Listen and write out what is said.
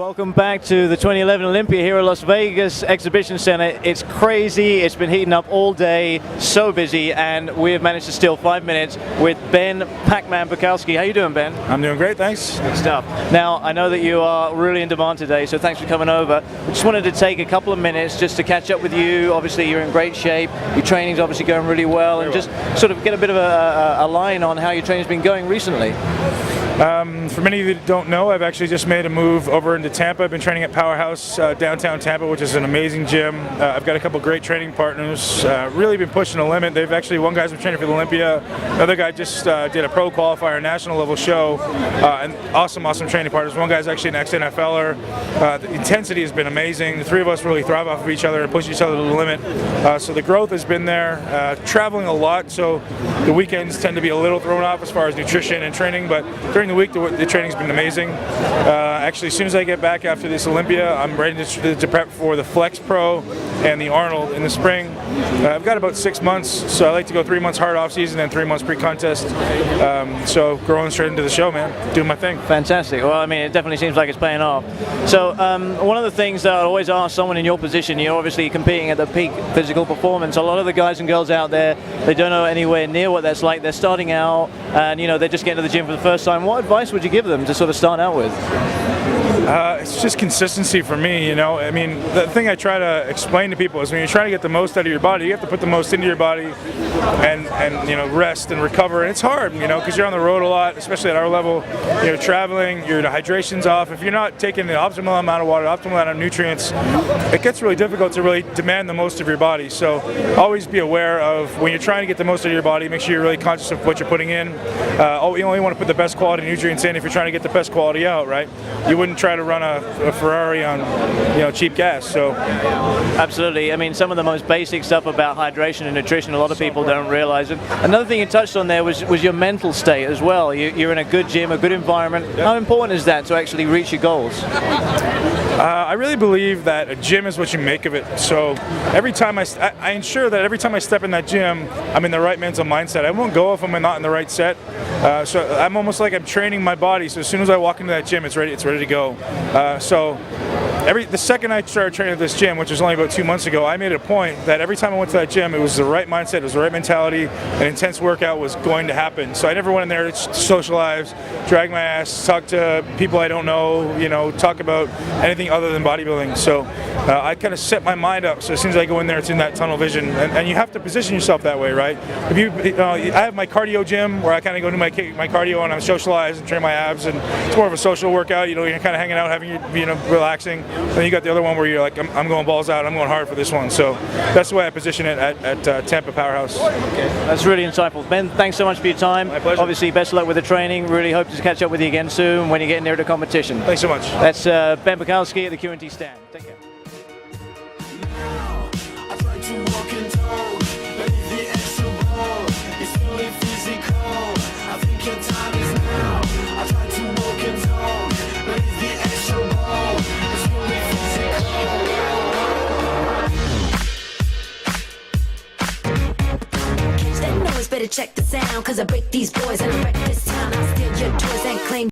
Welcome back to the 2011 Olympia here at Las Vegas Exhibition Center. It's crazy, it's been heating up all day, so busy, and we have managed to steal 5 minutes with Ben Pakman Pakulski. How you doing, Ben? I'm doing great, thanks. Good stuff. Now, I know that you are really in demand today, so thanks for coming over. We just wanted to take a couple of minutes just to catch up with you. Obviously, you're in great shape, your training's obviously going really well, and just sort of get a bit of a line on how your training's been going recently. For many of you that don't know, I've actually just made a move over into Tampa. I've been training at Powerhouse downtown Tampa, which is an amazing gym. I've got a couple great training partners. Really been pushing the limit. They've actually, one guy's been training for the Olympia, another guy just did a pro qualifier national level show, and awesome training partners. One guy's actually an ex-NFLer. The intensity has been amazing. The three of us really thrive off of each other and push each other to the limit. So the growth has been there. Traveling a lot, so the weekends tend to be a little thrown off as far as nutrition and training, but during the week the training's been amazing. Actually, as soon as I get back after this Olympia, I'm ready to prep for the Flex Pro and the Arnold in the spring. I've got about 6 months, so I like to go 3 months hard off season and 3 months pre-contest. So growing straight into the show, man, doing my thing. Fantastic. Well, I mean, it definitely seems like it's paying off. So one of the things that I always ask someone in your position, you're obviously competing at the peak physical performance. A lot of the guys and girls out there, they don't know anywhere near what that's like. They're starting out, and they're just getting to the gym for the first time. What advice would you give them to sort of start out with? It's just consistency for me, I mean, the thing I try to explain to people is when you're trying to get the most out of your body, you have to put the most into your body and rest and recover. And it's hard, because you're on the road a lot, especially at our level. You're traveling, your hydration's off. If you're not taking the optimal amount of water, optimal amount of nutrients, it gets really difficult to really demand the most of your body. So always be aware of when you're trying to get the most out of your body, make sure you're really conscious of what you're putting in. You only want to put the best quality nutrients in if you're trying to get the best quality out, right? You wouldn't try to run a Ferrari on cheap gas. So absolutely. I mean, some of the most basic stuff about hydration and nutrition a lot of people don't realize. And another thing you touched on there was your mental state as well. You're in a good gym, a good environment. How important is that to actually reach your goals? I really believe that a gym is what you make of it. So every time I ensure that every time I step in that gym, I'm in the right mental mindset. I won't go if I'm not in the right set. So I'm almost like I'm training my body. So as soon as I walk into that gym, it's ready to go. The second I started training at this gym, which was only about 2 months ago, I made a point that every time I went to that gym, it was the right mindset, it was the right mentality, an intense workout was going to happen. So I never went in there to socialize, drag my ass, talk to people I don't know, talk about anything other than bodybuilding. So I kind of set my mind up. So as soon as I go in there, it's in that tunnel vision, and you have to position yourself that way, right? I have my cardio gym where I kind of go do my cardio and I'm socialized and train my abs, and it's more of a social workout. You're kind of hanging out, relaxing. Then you got the other one where you're like, I'm going balls out, I'm going hard for this one. So that's the way I position it at Tampa Powerhouse. Okay. That's really insightful. Ben, thanks so much for your time. My pleasure. Obviously, best of luck with the training. Really hope to catch up with you again soon when you get near the competition. Thanks so much. That's Ben Pakulski at the Q&T stand. Take care. Better check the sound, cause I break these boys and I wreck this